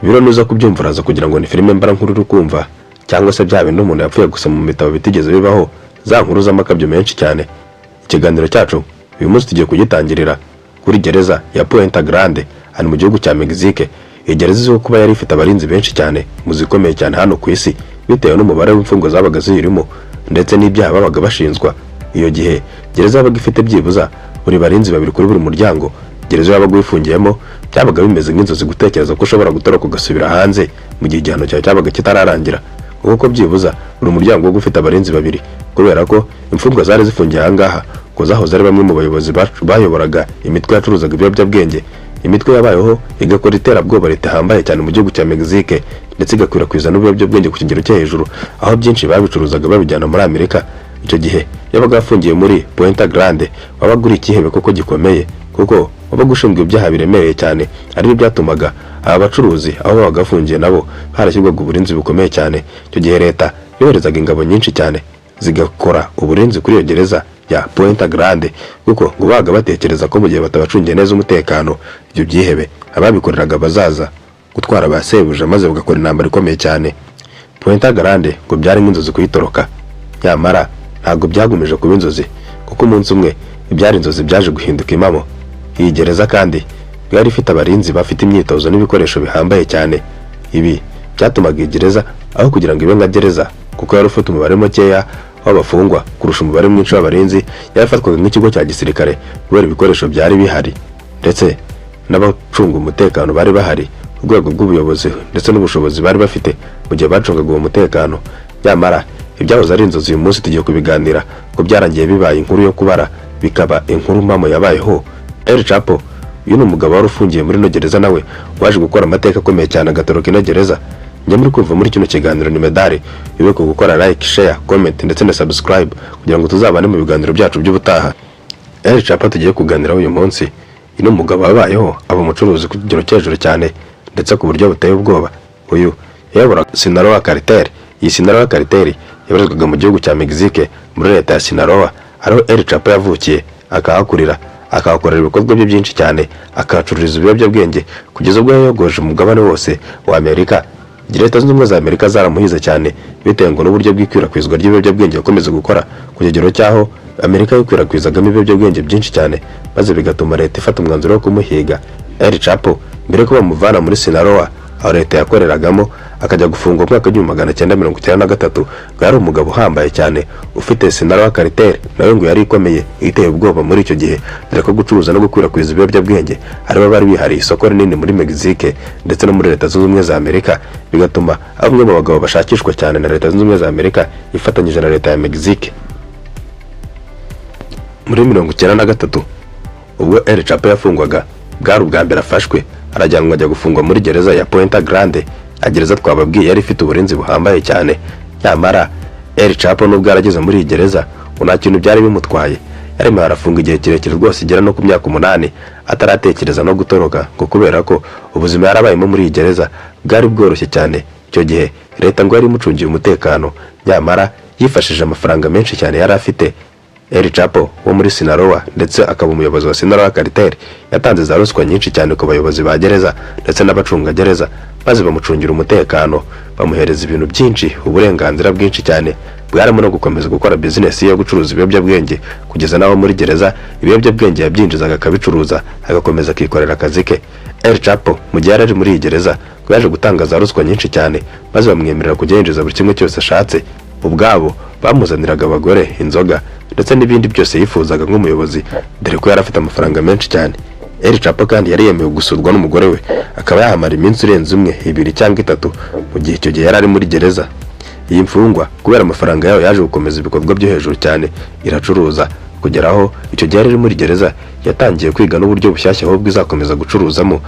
ibiro nuza kubyumva uraza kugira ngo ni filime mbara nkuru uri kumva cyangwa se bya bintu umuntu yapfuye gusa mu bitabo bitigeze bibaho, za nkuru z'amakabyo menshi cyane. Ikiganiro cyacu uyu munsi tugiye kugitangirira kuri gereza ya Puente Grande hano mu gihugu cya Mexique. Iyi gereza izwiho kuba yari ifite abarinzi benshi cyane mu zikomeye cyane hano ku isi bitewe n'umubare w'imfungwa zabaga zirimo ndetse n'ibyaha babaga bashinzwa. Iyo gihe gereza yabaga ifite byibuza buri barinzi babiri kuri buri muryango. Gereza yabaga wifungiyemo byabaga bimeze nk'inzozi gutekereza ko ushobora gutoroka ugasubira hanze mu gihe igihano cyawe cyabaga kitararangira, kuko byibuza buri muryango wo ufite abarinzi babiri, kubera ko imfungwa zari zifungiye ahangaha ko zahoze ari bamwe mu bayobozi bayoboraga imitwe yacuruzaga ibiyobyabwenge. Imitwe yabayeho igakora iterabwoba ritahambaye cyane mu gihugu cya Mexique ndetse igakwirakwiza n'ibiyobyabwenge ku kigero cyo hejuru, aho byinshi babicuruzaga babijyana muri Amerika. Icyo gihe yabaga afungiye muri Puente Grande wabaga uri ikihebe koko gikomeye, kuko wabaga ushinzwe ibyaha biremereye cyane, ari byo byatumaga aba bacuruzi aho babaga afungiye nabo harashyirwaga uburinzi bukomeye cyane. Icyo gihe leta yoherezaga ingabo nyinshi cyane zigakora uburinzi kuri iyo gereza ya Puente Grande, kuko ngo baga batekereza ko mu gihe batabacungiye neza umutekano ibyo byihebe ababikoreraga bazaza gutwara ba sebuja maze bagakora intambara ikomeye cyane. Puente Grande ngo byari nk'inzozi kuyitoroka, nyamara ntabwo byagumije kuba inzozi, kuko umunsi umwe ibyari inzozi byaje guhinduka impamo. Iyi gereza kandi yari ifite abarinzi bafite imyitozo n'ibikoresho bihambaye cyane. Ibi byatumaga iyi gereza aho kugira ngo ibe nka gereza, kuko yari ufite umubare mukeya w'abafungwa kurusha umubare mwinshi w'abarinzi, yarafatwaga nk'ikigo cya gisirikare kubera ibikoresho byari bihari ndetse n'abacunga umutekano bari bahari, urwego rw'ubuyobozi ndetse n'ubushobozi bari bafite mu gihe bacungaga uwo mutekano. Nyamara ibyahoze ari inzozi uyu munsi tugiye kubiganira ko byarangiye bibaye inkuru yo kubara, bikaba inkuru mpamo yabayeho. El Chapo uyu ni umugabo wari ufungiye muri ino gereza, nawe waje gukora amateka akomeye cyane agatoroka ino gereza. Njye muri kumva muri kino kiganiro ni medali ibuka gukora like, share, comment ndetse na subscribe kugira ngo tuzabane mu biganiro byacu by'ubutaha. El Chapo tugiye kuganiraho uyu munsi, ino umugabo wabayeho aba umucuruzi ku kigero cy'hejuru cyane ndetse ku buryo buteye ubwoba. Uyu yabura Sinaloa Cartel. Iyi Sinaloa Cartel yabarizwaga mu gihugu cya Mexique muri leta ya Sinaloa, ariho El Chapo yavukiye akahakurira, akahakorera ibikorwa bye byinshi cyane, akahacururiza ibiyobyabwenge kugeza ubwo yayogoje umugabane wose wa Amerika. Leta zunze ubumwe za Amerika zaramuhize cyane bitewe ngo n'uburyo bw'ikwirakwizwa ry'ibiyobyabwenge yakomeza gukora ku kigero cyaho Amerika yikwirakwizagamo ibiyobyabwenge byinshi cyane, maze bigatuma leta ifata umwanzuro wo kumuhiga. El Chapo mbere ko bamuvana muri Sinaloa aho leta yakoreragamo akajya gufungwa mu mwaka w'1993, yari umugabo uhambaye cyane ufite Sinaloa Cartel, nawe ngo yari ikomeye iteye ubwoba muri icyo gihe, dore ko gucuruza no gukwirakwiza ibiyobyabwenge aribo bari bihariye isoko rinini muri Mexique ndetse no muri leta zunze ubumwe za Amerika, bigatuma bamwe mu bagabo bashakishwa cyane na leta zunze ubumwe za Amerika ifatanyije na leta ya Mexique. Muri 1993 ubwo El Chapo yafungwaga bwari ubwa mbere afashwe, arajyanwa ajya gufungwa muri gereza ya Puente Grande. Gereza twababwiye yari ifite uburinzi buhambaye cyane. Nyamara El Chapo nubwo yarageze muri iyi gereza nta kintu byari bimutwaye, yarimo arafunga igihe kirekire rwose igera no ku myaka 8 ataratekereza no gutoroka, ngo kubera ko ubuzima yarabayemo muri iyi gereza bwari bworoshye cyane. Icyo gihe leta ngo yari imucungiye umutekano, nyamara yifashije amafaranga menshi cyane yari afite. El Chapo wo muri Sinaloa ndetse akaba umuyobozi wa Sinaloa Cartel yatanze za ruswa nyinshi cyane ku bayobozi ba gereza ndetse n'abacunga gereza, maze bamucungira umutekano, bamuhereza ibintu byinshi, uburenganzira bwinshi cyane, bwarimo no gukomeza gukora business yo gucuruza ibiyobyabwenge kugeza naho muri gereza ibiyobyabwenge yabyinjizaga akabicuruza agakomeza akikorera akazi ke. El Chapo mu gihe yari muri iyi gereza yaje gutanga za ruswa nyinshi cyane, maze bamwemerera kujya yinjiza buri kimwe cyose ashatse. Ubwabo bamuzaniraga abagore, inzoga ndetse n'ibindi byose yifuzaga nk'umuyobozi, dore ko yari afite amafaranga menshi cyane. El Chapo kandi yari yemewe gusurwa n'umugore we, akaba yahamara iminsi urenze 1, 2 cyangwa 3 mu gihe icyo gihe yari ari muri gereza. Iyi mfungwa kubera amafaranga yayo yaje gukomeza ibikorwa byo hejuru cyane, iracuruza kugeraho icyo gihe yari muri gereza yatangiye kwiga n'uburyo bushyashya aho bwizakomeza gucuruzamo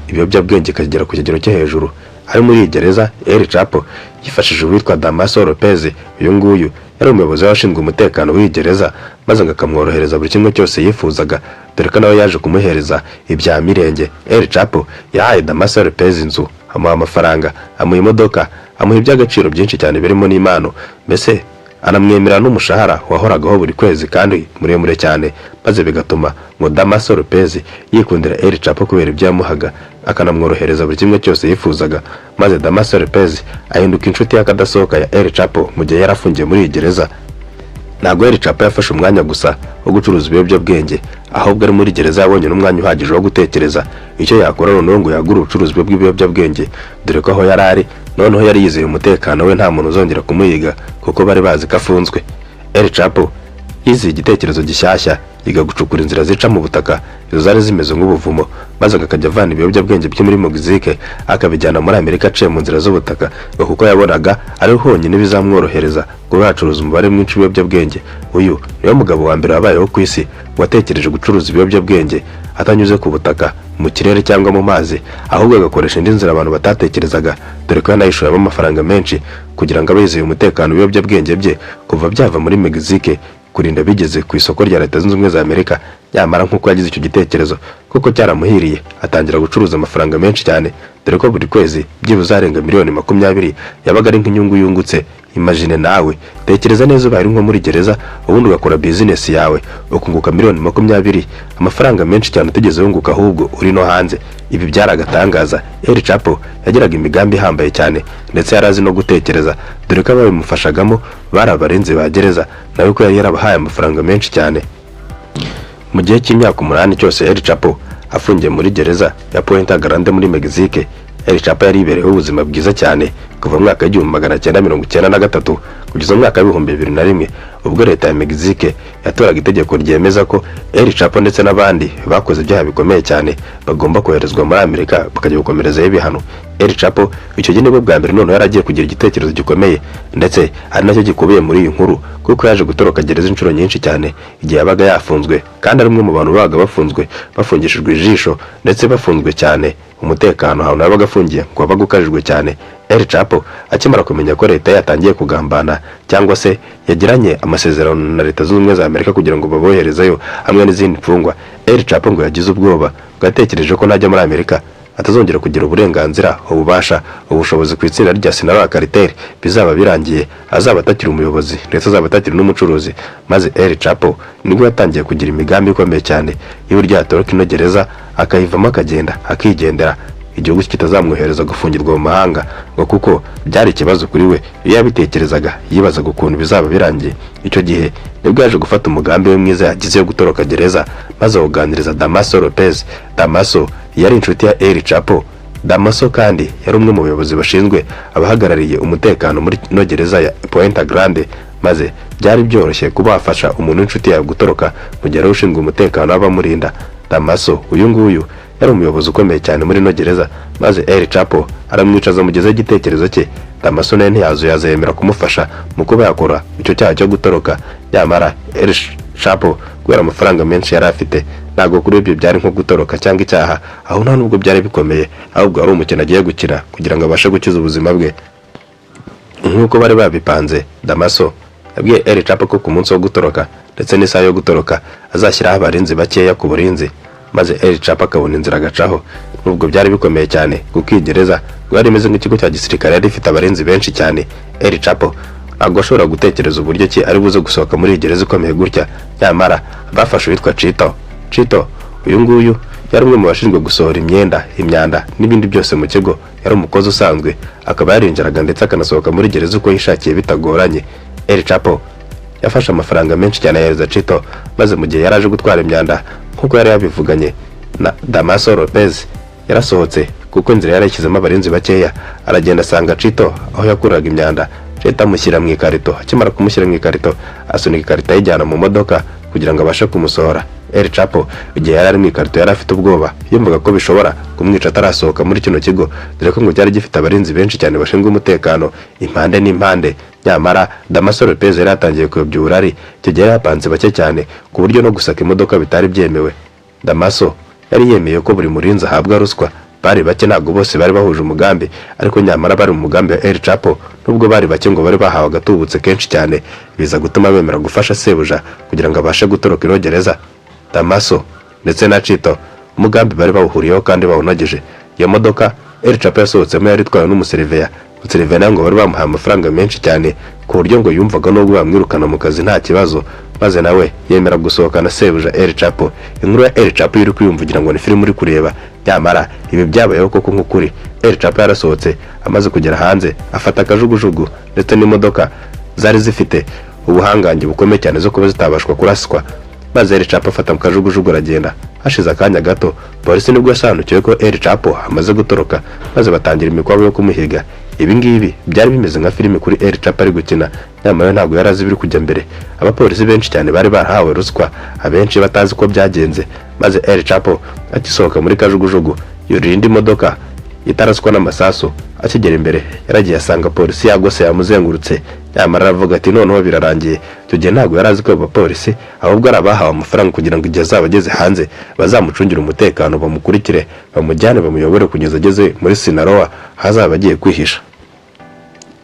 ibiyobyabwenge kagera ku kigero cyo hejuru. Ari muri iyi gereza El Chapo yifashije uwitwa Damaso Lopez. Uyu nguyu yari umuyobozi w'abashinzwe umutekano w'iyi gereza, maze akamworohereza buri kimwe cyose yifuzaga, dore ko nawe yaje kumuhereza ibya mirenge. El Chapo yahaye Damaso Lopez inzu, amuha amafaranga, amuha imodoka, amuha iby'agaciro byinshi cyane birimo n'impano, mbese anamwemera n'umushahara wahoragaho buri kwezi kandi muremure cyane, maze bigatuma ngo Damaso Lopez yikundira El Chapo kubera ibyo yamuhaga, akanamworohereza buri kimwe cyose yifuzaga, maze Damaso Lopez ahinduka inshuti y'akadasohoka ya El Chapo mu gihe yarafungiye muri iyi gereza. Ntabwo El Chapo yafashe umwanya gusa wo gucuruza ibiyobyabwenge, ahubwo ari muri gereza yabonye n'umwanya uhagije wo gutekereza icyo yakora noneho ngo yagure ubucuruzi bw'ibiyobyabwenge, dore ko aho yari ari noneho yari yizeye umutekano we nta muntu uzongera kumuyiga kuko bari bazi ko afunzwe. El Chapo yiziye igitekerezo gishyashya, yiga gucukura inzira zica mu butaka izo zari zimeze nk'ubuvumo, maze akajya avana ibiyobyabwenge byo muri Mexique akabijyana muri Amerika aciye mu nzira z'ubutaka, kuko yabonaga ari honyine bizamworohereza kuba yacuruza umubare mwinshi w'ibiyobyabwenge. Uyu niwe mugabo wa mbere wabayeho ku isi watekereje gucuruza ibiyobyabwenge atanyuze ku butaka, mu kirere cyangwa mu mazi, ahubwo agakoresha indi nzira abantu batatekerezaga, dore ko yanayishoyemo amafaranga menshi kugira ngo abe yizeye umutekano w'ibiyobyabwenge bye kuva byava muri Mexique kurinda bigeze ku isoko rya Leta Zunze Ubumwe za Amerika. Nyamara nk'uko yagize icyo gitekerezo kuko cyaramuhiriye, atangira gucuruza amafaranga menshi cyane, dore ko buri kwezi byibuze arenga miliyoni 20 yabaga ari nk'inyungu yungutse. Imagine nawe, tekereza neza ubaye nko muri gereza ubundi ugakora business yawe ukunguka miliyoni 20, amafaranga menshi cyane utigeze wunguka ahubwo uri no hanze. Ibi byaragatangaza. El Chapo yagiraga imigambi ihambaye cyane ndetse yarazi no gutekereza, dore ko ababimufashagamo bari abarenze ba gereza, nawe ko yari yarabahaye amafaranga menshi cyane. Mu gihe cy'imyaka 8 cyose El Chapo afungiye muri gereza ya Puerto Grande muri Mexique, El Chapo yari ibereyeho ubuzima bwiza cyane kuva mu mwaka w'1993 kugeza mu mwaka w'2001, ubwo leta ya Mexique yatoraga itegeko ryemeza ko El Chapo ndetse n'abandi bakoze ibyaha bikomeye cyane bagomba koherezwa muri Amerika bakajya gukomerezaho ibihano. El Chapo icyo gihe nibwo bwa mbere none yaragiye kugira igitekerezo gikomeye, ndetse ari nacyo gikubiye muri iyi nkuru, kuko yaje gutoroka gereza inshuro nyinshi cyane igihe yabaga yafunzwe, kandi ari umwe mu bantu babaga bafunzwe bafungishijwe ijisho ndetse bafunzwe cyane. Umutekano ahantu yabaga afungiye ngo wabaga ukajijwe cyane. El Chapo akimara kumenya ko leta yatangiye kugambana cyangwa se yagiranye amasezerano na Leta Zunze Ubumwe za Amerika kugira ngo baboherezeyo hamwe n'izindi mfungwa, El Chapo ngo yagize ubwoba, bwatekereje ko najya muri Amerika atazongera kugira uburenganzira, ububasha, ubushobozi ku itsinda rya Sinaloa Cartel, bizaba birangiye, azaba atakiri umuyobozi ndetse azaba atakiri n'umucuruzi. Maze El Chapo nibwo yatangiye kugira imigambi ikomeye cyane y'uburyo yatoroka ino gereza akayivamo akagenda akigendera, igihugu kitazamwohereza gufungirwa mu mahanga, ngo kuko byari ikibazo kuri we. Iyo yabitekerezaga yibazaga ukuntu bizaba birangiye. Icyo gihe nibwo yaje gufata umugambi we mwiza yagize yo gutoroka gereza, maze awuganiriza Damaso Lopez. Damaso yari inshuti ya El Chapo. Damaso kandi yari umwe mu bayobozi bashinzwe abahagarariye umutekano muri no gereza ya Puerto Grande, maze byari byoroshye kuba wafasha umuntu inshuti yawe gutoroka mu gihe ari ushinzwe umutekano w'abamurinda. Damaso uyu nguyu yari umuyobozi ukomeye cyane muri no gereza, maze El Chapo aramwicaza mugezeho igitekerezo cye. Damaso nawe ntiyazuyaza yemera kumufasha mu kuba yakora icyo cyaha cyo gutoroka. Nyamara El Chapo kubera amafaranga menshi yari afite, ntabwo kuri ibyo byari nko gutoroka cyangwa icyaha, aho nta nubwo byari bikomeye, ahubwo ari umukino agiye gukina kugira ngo abashe gukiza ubuzima bwe. Nk'uko bari babipanze, Damaso yabwiye El Chapo ko ku munsi wo gutoroka ndetse n'isaha yo gutoroka azashyiraho abarinzi bakeya ku burinzi, maze El Chapo akabona inzira agacaho. Nubwo byari bikomeye cyane kuko igereza bwari imeze nk'ikigo cya gisirikare, yari ifite abarinzi benshi cyane. El Chapo ntabwo ashobora gutekereza uburyo ki ari buze gusohoka muri gereza ikomeye gutya. Nyamara bafashe uwitwa Chito. Uyu nguyu yari umwe mu bashinzwe gusohora imyanda n'ibindi byose mu kigo. Yari umukozi usanzwe, akaba yarinjiraga ndetse akanasohoka muri gereza uko yishakiye bitagoranye. El Chapo yafashe amafaranga menshi cyane yahereza Chito, maze mu gihe yaraje gutwara imyanda nk'uko yari yabivuganye na Damaso Lopez, yarasohotse kuko inzira yarashyizemo abarinzi bakeya. Aragenda asanga Chito aho yakuraga imyanda. Chito amushyira mu ikarito. Akimara kumushyira mu ikarito, asunika ikarito ayijyana mu modoka kugira ngo abashe kumusohora. El Chapo igihe yari ari mu ikarito yari afite ubwoba, yumvaga ko bishobora kumwica atarasohoka muri kino kigo, dore ko ngo cyari gifite abarinzi benshi cyane bashinzwe umutekano impande n'impande. Nyamara Damaso Lopez yari yatangiye kuyobya uburari. Icyo gihe yapanze bake cyane ku buryo no gusaka imodoka bitari byemewe. Damaso yari yemeye ko buri murinzi ahabwa ruswa. Bari bake, ntabwo bose bari bahuje umugambi, ariko nyamara bari mu mugambi wa El Chapo. Nubwo bari bake ngo bari bahawe agatubutse kenshi cyane, biza gutuma bemera gufasha sebuja kugira ngo abashe gutoroka ino gereza. Damaso ndetse na Chito umugambi bari bawuhuriyeho kandi bawunogeje. Iyo modoka El Chapo yasohotsemo yari itwawe n'umuseriveya Sullivan ngo bari bamuhaye amafaranga menshi cyane ku buryo ngo yumvaga nubwo bamwirukana mu kazi nta kibazo, maze nawe yemera gusohokana sebuja El Chapo. Inkuru ya El Chapo iri kwiyumvugira ngo ni filime uri kureba, nyamara ibi byabayeho koko nk'ukuri. El Chapo yarasohotse amaze kugera hanze afata akajugujugu ndetse n'imodoka zari zifite ubuhangange bukomeye cyane zo kuba zitabashwa kuraswa, maze El Chapo afata mu kajugujugu aragenda. Hashize akanya gato polisi nibwo yasobanukiwe ko El Chapo amaze gutoroka, maze batangira imikwabo yo kumuhiga. Ibi ngibi byari bimeze nka filime kuri El Chapo ari gukina, nyamara ntabwo yari azi biri kujya mbere. Abapolisi benshi cyane bari barahawe ruswa, abenshi batazi ko byagenze, maze El Chapo akisohoka muri kajugujugu yurira indi modoka itaraswa n'amasasu. Akigera imbere yaragiye asanga polisi yagose yamuzengurutse, nyamara aravuga ati noneho birarangiye. Icyo gihe ntabwo yari azi ko abapolisi ahubwo ari abahawe amafaranga kugira ngo igihe azaba ageze hanze bazamucungira umutekano, bamukurikire, bamujyane, bamuyobore kugeza ageze muri Sinaloa hazaba agiye kwihisha.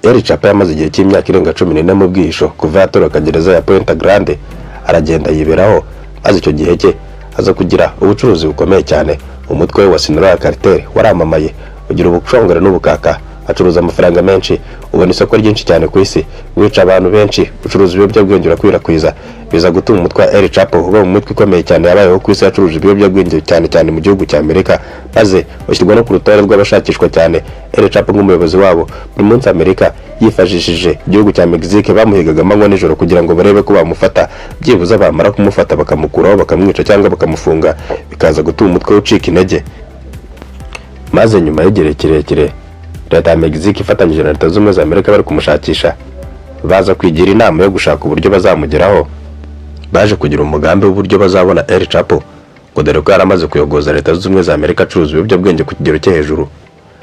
El Chapo yamaze igihe cy'imyaka irenga 14 mu bwihisho kuva yatoroka gereza ya Puente Grande, aragenda yiberaho, maze icyo gihe cye aza kugira ubucuruzi bukomeye cyane. Umutwe wa Sinaloa Cartel waramamaye, ugira ubushongore n'ubukaka, acuruza amafaranga menshi, ubona isoko ryinshi cyane ku isi, wica abantu benshi, ucuruza ibiyobyabwenge urakwirakwiza, biza gutuma umutwe wa El Chapo uba mu mutwe ikomeye cyane yabayeho ku isi yacuruje ibiyobyabwenge cyane mu gihugu cya Amerika, maze bashyirwa no ku rutonde rw'abashakishwa cyane. El Chapo nk'umuyobozi wabo buri munsi Amerika yifashishije igihugu cya Mexique bamuhigaga amanywa nijoro kugira ngo barebe ko bamufata, byibuze bamara kumufata bakamukuraho, bakamwica cyangwa bakamufunga, bikaza gutuma umutwe ucika intege. Maze nyuma y'igihe kirekire leta ya Mexique ifatanyije na Leta z'Ubumwe za Amerika bari kumushakisha, baza kwigira inama yo gushaka uburyo bazamugeraho. Baje kugira umugambi w'uburyo bazabona El Chapo, ngo dore ko yaramaze kuyogoza Leta z'Ubumwe za Amerika acuruza ibiyobyabwenge ku kigero cyo hejuru.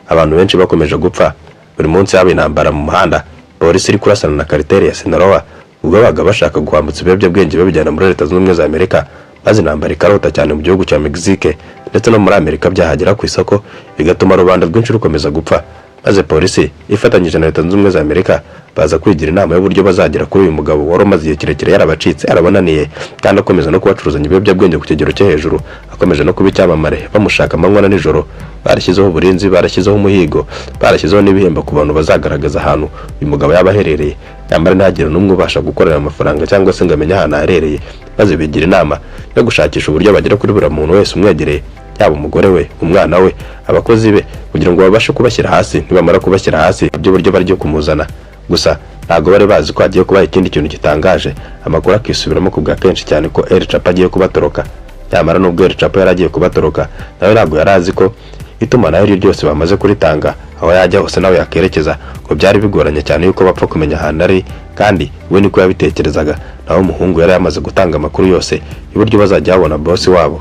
Abantu benshi bakomeje gupfa, buri munsi haba intambara mu muhanda, polisi iri kurasana na Cartel ya Sinaloa ubwo baga bashaka guhambutsa ibiyobyabwenge babijyana muri Leta z'Ubumwe za Amerika, maze intambara ikarota cyane mu gihugu cya Mexique ndetse no muri Amerika byahagera ku isoko, bigatuma rubanda rwinshi rukomeza gupfa. Maze polisi ifatanyije na Leta z'Ubumwe za Amerika baza kwigira inama y'uburyo bazagera kuri uyu mugabo wari umaze igihe kirekire yarabacitse, arabonaniye, kandi akomeza no kubacuruzanya ibiyobyabwenge ku kigero cyo hejuru, akomeje no kuba icyamamare, bamushaka amanywa na nijoro. Barashyizeho uburinzi, barashyizeho umuhigo, barashyizeho n'ibihembo ku bantu bazagaragaza ahantu uyu mugabo yaba aherereye, nyamara ntagire n'umwe ubasha gukorera amafaranga cyangwa se ngo amenye ahantu aherereye. Maze bigira inama yo gushakisha uburyo bagera kuri buri muntu wese umwegereye, yaba umugore we, umwana we, abakozi be, kugira ngo babashe kubashyira hasi. Nibamara kubashyira hasi by'uburyo baryo kumuzana, gusa ntago bari bazi ko agiye kubaha ikindi kintu gitangaje. Amakuru akisubiramo ku bwa kenshi cyane ko El Chapo agiye kubatoroka, nyamara nubwo El Chapo yaragiye kubatoroka, nawe ntabwo yari azi ko itumanaho iri ryose bamaze kuritanga, aho yajya hose nawe yakerekeza, ngo byari bigoranye cyane yuko bapfa kumenya ahantu ari, kandi we niko yabitekerezaga. Naho umuhungu yari yamaze gutanga amakuru yose y'uburyo bazajya babona boss wabo.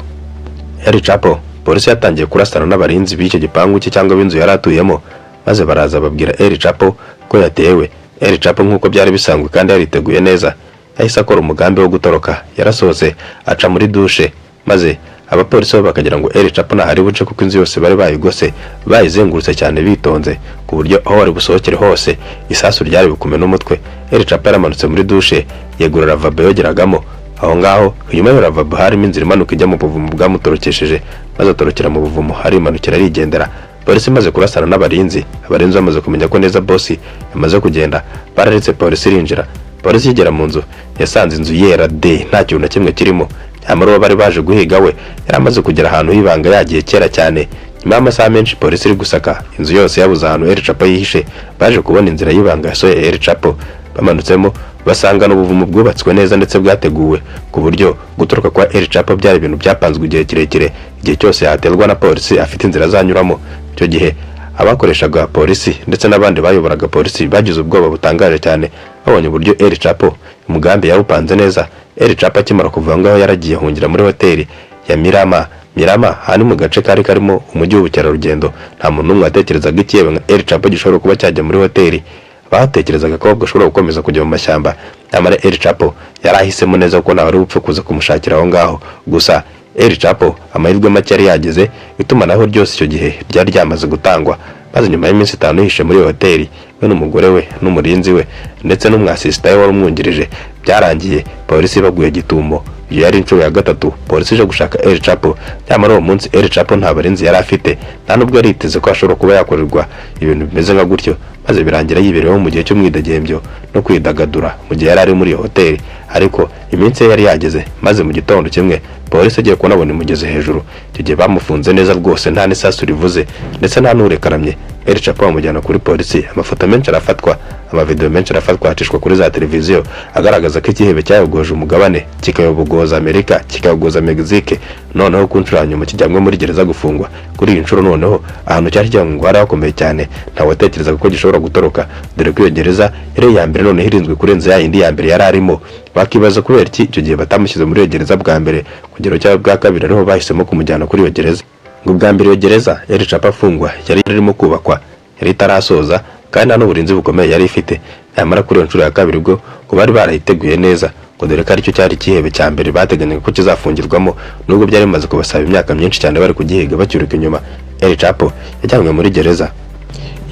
El Chapo polisi yatangiye kurasana n'abarinzi b'icyo gipangu cye cyangwa b'inzu yari atuyemo, maze baraza babwira El Chapo ko yatewe. El Chapo nk'uko byari bisanzwe kandi yariteguye neza, yahise akora umugambi wo gutoroka. Yarasohotse aca muri dushe, maze abapolisi bo bakagira ngo El Chapo ntahari buce kuko inzu yose bari bayigose, bayizengurutse cyane bitonze ku buryo aho wari busohokere hose isasu ryari bukume n'umutwe. El Chapo yaramanutse muri dushe, yegura lavabo yogeragamo. Aho ngaho inyuma ya lavabo harimo inzira imanuka ijya mu buvumo bwamutorokesheje, maze atorokera mu buvumo, hari imanukira arigendera. Polisi imaze kurasana n'abarinzi, abarinzi bamaze kumenya ko neza boss yamaze kugenda, bararetse polisi irinjira. Polisi igera mu nzu yasanze inzu yera de, nta kintu na kimwe kirimo. Nyamara uwo bari baje guhiga we yaramaze kugera ahantu hibanga yagiye kera cyane. Nyuma y'amasaha menshi polisi iri gusaka inzu yose yabuze ahantu El Chapo yihishe, baje kubona inzira y'ibanga yasohoye El Chapo. Bamanutsemo basanga n'ubuvumo bwubatswe neza ndetse bwateguwe ku buryo gutoroka kwa El Chapo byari ibintu byapanzwe igihe kirekire, igihe cyose yaterwa na polisi afite inzira azanyuramo. Icyo gihe abakoreshaga polisi ndetse n'abandi bayoboraga polisi bagize ubwoba butangaje cyane, babonye uburyo El Chapo umugambi yawupanze neza. El Chapo akimara kuva ngaho yaragiye hungira muri hoteli ya Mirama, hani mu gace kari karimo umujyi w'ubukerarugendo. Nta muntu n'umwe atekerezaga ikiyewe nka El Chapo gishobora kuba cyajya muri hoteli, batekerezaga ko bashobora gukomeza kujya mu mashyamba. Nyamara El Chapo yarahisemo neza ko nta wari bupfe kuza kumushakira aho ngaho. Gusa El Chapo amahirwe make yari yageze, itumanaho ryose icyo gihe ryari ryamaze gutangwa. Maze nyuma y'iminsi 5 yihishe muri hoteli, we n'umugore we n'umurinzi we ndetse n'umwasisita we wari umwungirije, byarangiye polisi baguye gitumo. Iyo yari inshuro ya gatatu polisi ije gushaka El Chapo, nyamara uwo munsi El Chapo nta barinzi yari afite, nta nubwo yariteze ko ashobora kuba yakorerwa ibintu bimeze nka gutyo. maze birangira yibereyeho mu gihe cy'umwidegembyo no kwidagadura mu gihe yari ari muri iyo hoteli. Ariko iminsi ye yari yageze, maze mu gitondo kimwe polisi agiye kubona imugeze hejuru. Icyo gihe bamufunze neza rwose, nta n'isasu rivuze ndetse nta n'urekaramye. El Chapo bamujyana kuri polisi, amafoto menshi arafatwa, amavideo menshi arafatwa, hacishwa kuri za televiziyo agaragaza ko igihebe cyayogoje umugabane kikayobogoza Amerika, kikayogoza Mexique, noneho ku nshuro nyuma kijyanwe muri gereza gufungwa. Kuri iyi nshuro noneho ahantu cyari kijyanwe ngo harakomeye cyane, nta watekerezaga ko gishobora gutoroka, dore ko iyo gereza yari iya mbere noneho irinzwe kurenza ya yindi ya mbere yari arimo. Bakibaza kubera iki icyo gihe batamushyize muri iyo gereza bwa mbere, kugero cya bwa kabiri ariho bahisemo kumujyana kuri iyo gereza. Ngo bwa mbere iyo gereza El Chapo afungwa yari irimo kubakwa, yari itarasoza kandi nta n'uburinzi bukomeye yari ifite. Nyamara kuri iyo nshuro ya kabiri bwo ngo bari barayiteguye neza, ngo dore ko aricyo cyari igihebe cya mbere bateganyaga ko kizafungirwamo, nubwo byari bimaze kubasaba imyaka myinshi cyane bari kugihiga bacyuruka inyuma. El Chapo yajyanywe muri gereza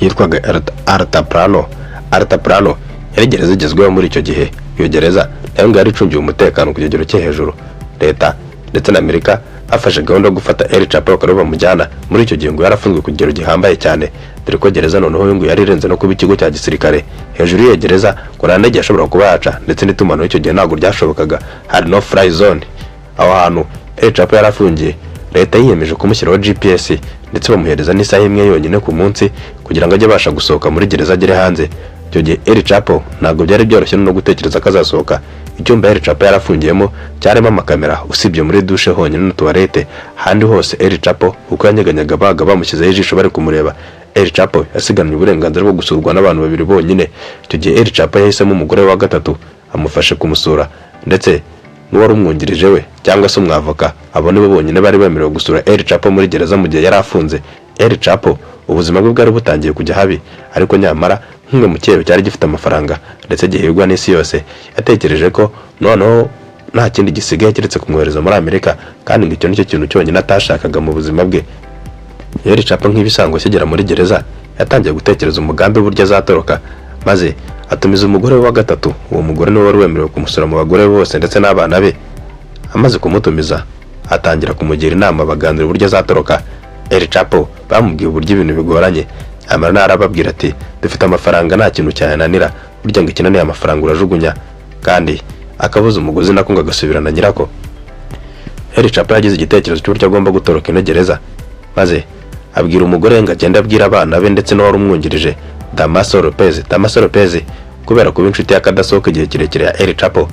yitwaga Altiplano. Altiplano yari gereza igezweho muri icyo gihe. Iyo gereza nayo ngo yari icungiwe umutekano ku kigero cyo hejuru. Leta ndetse na Amerika afashe gahunda yo gufata El Chapo bakaroba mujyana. Muri icyo gihe ngo yarafunzwe ku kigero gihambaye cyane, dore ko gereza noneho ngo yari irenze no kuba ikigo cya gisirikare. Hejuru y'iyo gereza ngo nta ndege yashobora kuba yaca, ndetse n'itumanaho icyo gihe ntabwo ryashobokaga, hari no fly zone. Aho hantu El Chapo yarafungiye, leta yiyemeje kumushyiraho GPS ndetse bamuhereza n'isaha imwe yonyine ku munsi kugira ngo ajye abasha gusohoka muri gereza agere hanze. Icyo gihe El Chapo ntabwo byari byoroshye no gutekereza ko azasohoka. Icyumba El Chapo yarafungiyemo cyarimo amakamera, usibye muri dushe honyine na toilette. Handi hose El Chapo uko yanyeganyaga baga bamushyizeho ijisho bari kumureba. El Chapo yasiganwe uburenganzira bwo gusurwa n'abantu babiri bonyine. Icyo gihe El Chapo yahisemo umugore wa gatatu amufashe kumusura, ndetse n'uwari umwungirije we cyangwa se umwavoka. Abo nibo bonyine bari bemerewe gusura El Chapo muri gereza mu gihe yari afunze. El Chapo ubuzima bwe bwari butangiye kujya habi, ariko nyamara nk'umwe mu kirere cyari gifite amafaranga ndetse gihirwa n'isi yose, yatekereje ko noneho nta kindi gisigaye keretse kumwohereza muri Amerika, kandi ngo icyo nicyo kintu cyonyine atashakaga mu buzima bwe. El Chapo nk'ibisanzwe akigera muri gereza yatangiye gutekereza umugambi w'uburyo azatoroka, maze atumiza umugore we wa gatatu. Uwo mugore niwe wari wemerewe kumusura mu bagore bose ndetse n'abana be. Amaze kumutumiza atangira kumugira inama, baganira uburyo azatoroka. El Chapo bamubwiye uburyo ibintu bigoranye, amara narababwira ati dufite amafaranga nta kintu cyananira, burya ngo ikinaniye amafaranga urajugunya, kandi akabuza umugozi nako ngo agasubirana nyirako. El Chapo yagize igitekerezo cy'uburyo agomba gutoroka ino gereza, maze abwira umugore ngo agende abwira abana be ndetse n'uwari umwungirije Damaso Lopez. Damaso Lopez kubera kuba inshuti y'akadasohoka igihe kirekire ya El Chapo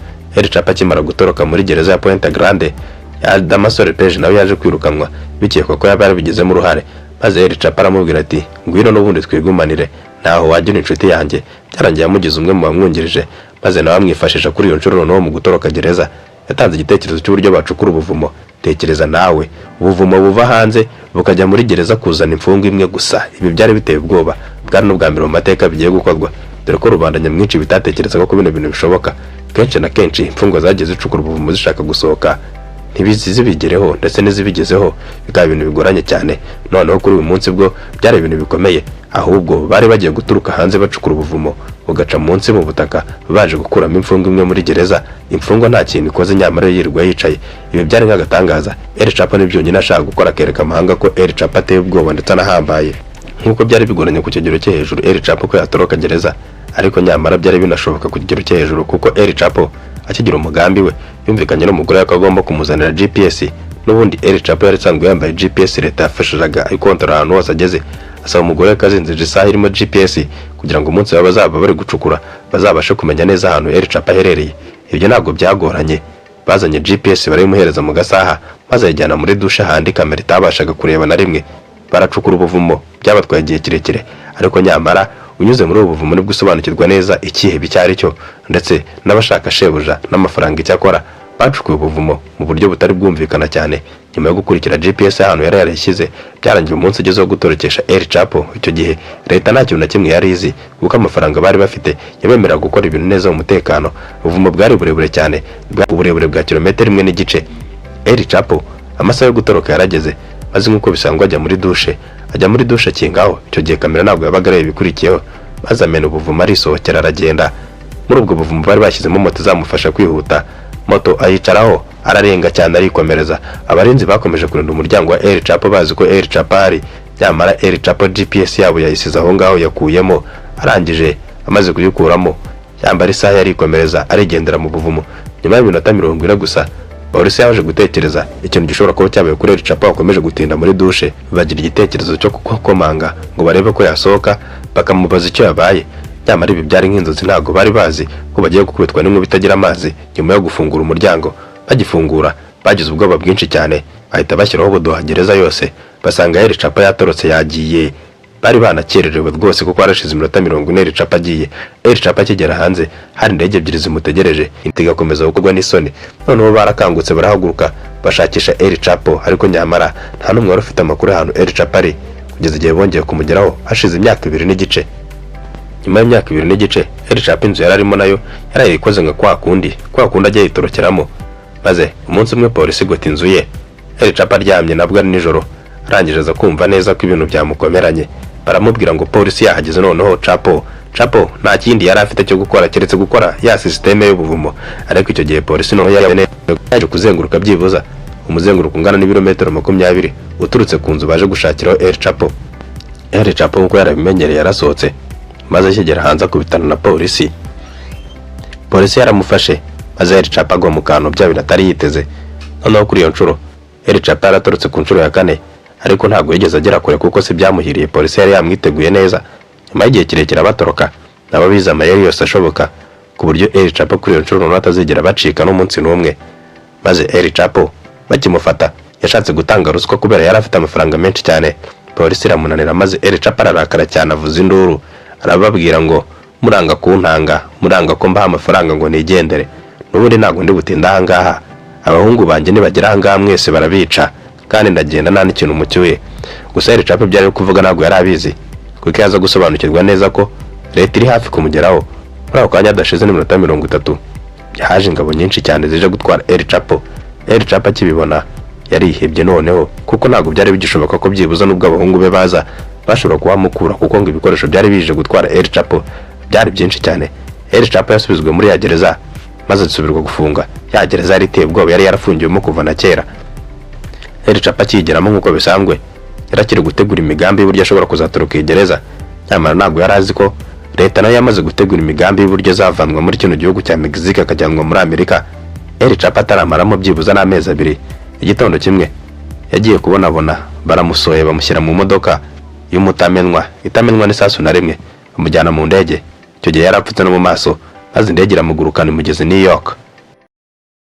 akimara gutoroka muri gereza ya Puente Grande, ya Damaso Lopez nawe yaje kwirukanwa bikekwa ko yaba yarabigizemo uruhare. Maze El Chapo aramubwira ati ngwino n'ubundi twigumanire, ntaho wagira inshuti yanjye. Byarangiye yamugize umwe mu bamwungirije, maze nawe amwifashisha kuri iyo nshuro noneho mu gutoroka gereza. Yatanze igitekerezo cy'uburyo bacukura ubuvumo. Tekereza nawe, ubuvumo buva hanze bukajya muri gereza kuzana imfungwa imwe gusa. Ibi byari biteye ubwoba, bwari n'ubwa mbere mu mateka bigiye gukorwa, dore ko rubanda nyamwinshi bitatekerezaga ko bino bintu bishoboka. Kenshi na kenshi imfungwa zagiye zicukura ubuvumo zishaka gusohoka, ntibizibigereho ndetse n'izibigezeho bikaba ibintu bigoranye cyane. Noneho kuri uyu munsi bwo byari ibintu bikomeye, ahubwo bari bagiye guturuka hanze bacukura ubuvumo bugaca munsi mu butaka, baje gukuramo imfungwa imwe muri gereza. Imfungwa nta kintu ikoze, nyamara yirirwa yicaye. Ibi byari nk'agatangaza. El Chapo n'ibyonyine ashaka gukora akereka amahanga ko El Chapo ateye ubwoba ndetse anahambaye. Nk'uko byari bigoranye ku kigero cyo hejuru El Chapo ko yatoroka gereza, ariko nyamara byari binashoboka ku kigero cyo hejuru, kuko El Chapo akigira umugambi we yumvikanye n'umugore ko agomba kumuzanira GPS. N'ubundi El Chapo yari asanzwe yambaye GPS leta yafashaga ikontorora ahantu hose ageze. Asaba umugore kazinzije isaha irimo GPS kugira ngo umunsi bazaba bari gucukura bazabashe kumenya neza ahantu El Chapo aherereye. Ibyo ntabwo byagoranye, bazanye GPS barayimuhereza mu gasaha, maze ayijyana muri dushe handi kamera itabashaga kureba na rimwe. Baracukura ubuvumo, byabatwaye igihe kirekire, ariko nyamara unyuze muri ubu buvumo nibwo usobanukirwa neza ikihebe icyo ari cyo, ndetse n'abashaka shebuja n'amafaranga icyo akora. Bacukuye ubuvumo mu buryo butari bwumvikana cyane. Nyuma yo gukurikira GPS ahantu yari yarashyize, byarangiye umunsi ugeze wo gutorokesha El Chapo. Icyo gihe leta nta kintu na kimwe yari izi, kuko amafaranga bari bafite yabemerera gukora ibintu neza mu mutekano. Ubuvumo bwari burebure cyane, uburebure bwa kilometero 1 n'igice. El Chapo amasaha yo gutoroka yarageze, maze nk'uko bisanzwe ajya muri dushe kingaho. Icyo gihe kamera ntabwo yabaga areba ibikurikiyeho, maze amena ubuvumo arisohokera aragenda. Muri ubwo buvumo bari bashyizemo moto zamufasha kwihuta. Moto ayicaraho ararenga cyane arikomereza. Abarinzi bakomeje kurinda umuryango wa El Chapo bazi ko El Chapo ari, nyamara El Chapo GPS yabo yayisize aho ngaho yakuyemo, arangije amaze kuyikuramo yambara isaha yarikomereza arigendera mu buvumo. Nyuma y'iminota 40 gusa polisi yaje gutekereza ikintu gishobora kuba cyabaye kuri El Chapo wakomeje gutinda muri douche. Bagira igitekerezo cyo kukomanga ngo barebe ko yasohoka bakamubaza icyo yabaye. Nyamara ibi byari nk'inzozi, ntago bari bazi ko bagiye gukubitwa n'inkuba itagira amazi. Nyuma yo gufungura umuryango, bagifungura bagize ubwoba bwinshi cyane, bahita bashyiraho ubudohagereza yose basanga El Chapo yatorotse yagiye. Bari banakererewe rwose kuko arashize iminota 40 El Chapo agiye. El Chapo akigera hanze hari indege ebyiri zimutegereje, igakomeza gukorwa n'isoni. Noneho barakangutse barahaguruka bashakisha El Chapo, ariko nyamara nta numwe wari ufite amakuru ahantu El Chapo ari kugeza igihe bongeye kumugeraho hashize imyaka 2 n'igice. Nyuma y'imyaka 2 n'igice El Chapo inzu yararimo nayo yarayikoze nka kwa kundi ajya yitorokeramo. Maze umunsi umwe polisi gota inzu ye, El Chapo aryamye nabwo ari nijoro, arangije aza kumva neza ko ibintu byamukomeranye. Baramubwira ngo polisi yahageze. Noneho Chapo nta kindi yari afite cyo gukora keretse gukora ya systeme y'ubuvumo. Ariko icyo gihe polisi noneho yaje kuzenguruka byibuza umuzenguruko ungana n'ibirometero 20 uturutse ku nzu baje gushakiraho El Chapo. El Chapo nkuko yarabimenyereye yarasohotse maze akigera hanze akubitana na polisi. Polisi yaramufashe maze El Chapo agwa mu kantu bya bintu atari yiteze. Noneho kuri iyo nshuro El Chapo yaratorotse ku nshuro ya 4, ariko ntago yigeze agera kure kuko se byamuhiriye. Polisi yari yamwiteguye neza. Nyuma y'igihe kirekire abatoroka nabo biza amayeri yose ashoboka ku buryo El Chapo kuri iyo nshuro atazigera bacika n'umunsi n'umwe. Maze El Chapo bakimufata yashatse gutanga ruswa kubera yari afite amafaranga menshi cyane. Polisi iramunanira maze El Chapo ararakara cyane avuza induru, arababwira ngo muranga kuntanga, muranga ko mbaha amafaranga ngo nigendere. N'ubundi ntago ndi butinda ahangaha, abahungu banjye nibagera ahangaha mwese barabica kandi ndagenda nta n'ikintu mucyuye. Gusa El Chapo byari kuvuga ntago yari abizi kuko yaza gusobanukirwa neza ko leta iri hafi kumugeraho. Muri ako kanya adashize n'iminota 30 haje ingabo nyinshi cyane zije gutwara El Chapo. El Chapo akibibona yarihebye noneho kuko ntago byari bigishoboka ko byibuza n'ubwo abahungu be baza bashobora kuhamukura kuko ngo ibikoresho byari bije gutwara El Chapo byari byinshi cyane. El Chapo yasubizwe muri ya gereza maze zisubirwa gufunga. Ya gereza yari iteye ubwoba, yari yarafungiwemo kuva na kera. El Chapo akigeramo nk'uko bisanzwe yarakiri gutegura imigambi y'uburyo ashobora kuzatoroka gereza. Nyamara ntago yari azi ko leta nayo yamaze gutegura imigambi y'uburyo zavanwa muri kino gihugu cya Mexique akajyanwa muri Amerika. El Chapo ataramaramo byibuza n'amezi 2. Igitondo kimwe yagiye kubonabona baramusoye bamushyira mu modoka itamenwa n'isasu na rimwe, bamujyana mu ndege. Icyo gihe yarapfutse no mu maso maze indege iramugurukana imugeze New York.